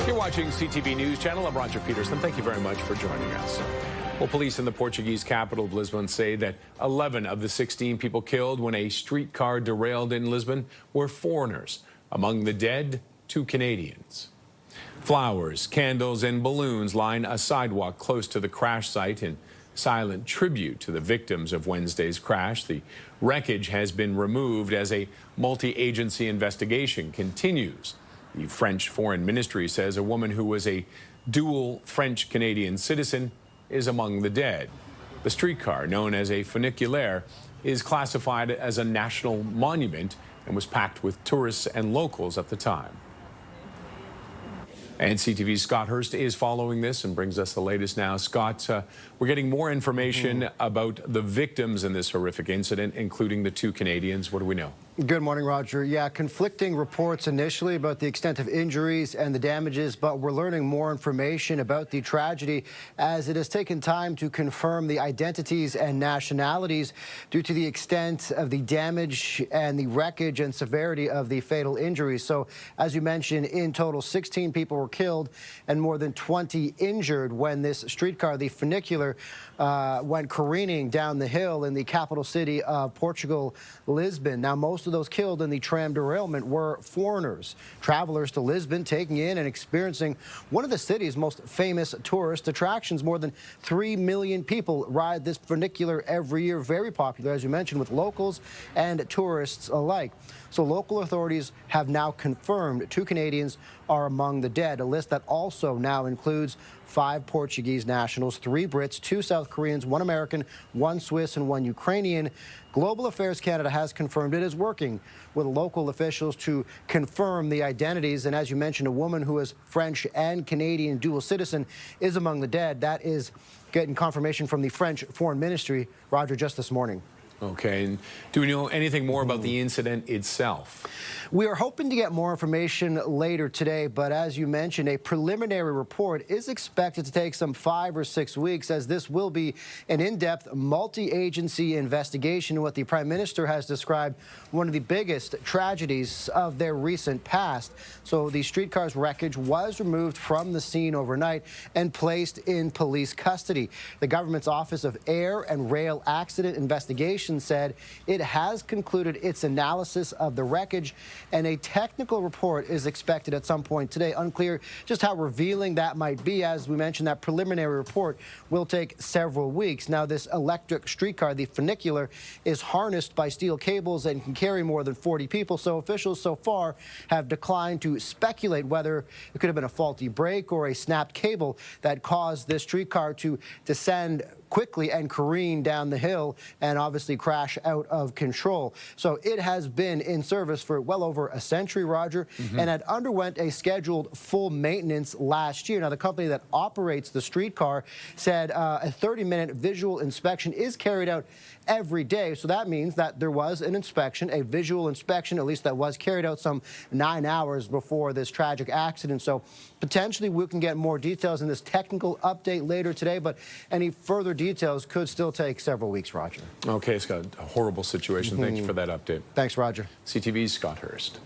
You're watching CTV News Channel. I'm Roger Peterson. Thank you very much for joining us. Well, police in the Portuguese capital of Lisbon say that 11 of the 16 people killed when a streetcar derailed in Lisbon were foreigners. Among the dead, 2 Canadians. Flowers, candles, and balloons line a sidewalk close to the crash site in silent tribute to the victims of Wednesday's crash. The wreckage has been removed as a multi-agency investigation continues. The French Foreign Ministry says a woman who was a dual French-Canadian citizen is among the dead. The streetcar, known as a funicular, is classified as a national monument and was packed with tourists and locals at the time. And CTV's Scott Hurst is following this and brings us the latest now. Scott, we're getting more information about the victims in this horrific incident, including the 2 Canadians. What do we know? Good morning, Roger. Yeah, conflicting reports initially about the extent of injuries and the damages, but we're learning more information about the tragedy as it has taken time to confirm the identities and nationalities due to the extent of the damage and the wreckage and severity of the fatal injuries. So, as you mentioned, in total, 16 people were killed and more than 20 injured when this streetcar, the funicular, went careening down the hill in the capital city of Portugal, Lisbon. Now, most of those killed in the tram derailment were foreigners, travelers to Lisbon, taking in and experiencing one of the city's most famous tourist attractions. More than 3 million people ride this funicular every year. Very popular, as you mentioned, with locals and tourists alike. So local authorities have now confirmed 2 Canadians are among the dead, a list that also now includes 5 Portuguese nationals, 3 Brits, 2 South Koreans, 1 American, 1 Swiss, and 1 Ukrainian. Global Affairs Canada has confirmed it is working with local officials to confirm the identities. And as you mentioned, a woman who is French and Canadian dual citizen is among the dead. That is getting confirmation from the French Foreign Ministry, Roger, just this morning. Okay, and do we know anything more about the incident itself? We are hoping to get more information later today, but as you mentioned, a preliminary report is expected to take some 5 or 6 weeks, as this will be an in-depth multi-agency investigation, what the Prime Minister has described one of the biggest tragedies of their recent past. So the streetcar's wreckage was removed from the scene overnight and placed in police custody. The government's Office of Air and Rail Accident Investigation said it has concluded its analysis of the wreckage, and a technical report is expected at some point today. Unclear just how revealing that might be. As we mentioned, that preliminary report will take several weeks. Now, this electric streetcar, the funicular, is harnessed by steel cables and can carry more than 40 people. So officials so far have declined to speculate whether it could have been a faulty brake or a snapped cable that caused this streetcar to descend quickly and careen down the hill and obviously crash out of control. So it has been in service for well over a century, Roger, and had underwent a scheduled full maintenance last year. Now, the company that operates the streetcar said a 30-minute visual inspection is carried out every day. So that means that there was an inspection, a visual inspection, at least that was carried out some 9 hours before this tragic accident. So potentially we can get more details in this technical update later today, but any further details could still take several weeks, Roger. Okay, Scott, a horrible situation. Thank you for that update. Thanks, Roger. CTV's Scott Hurst.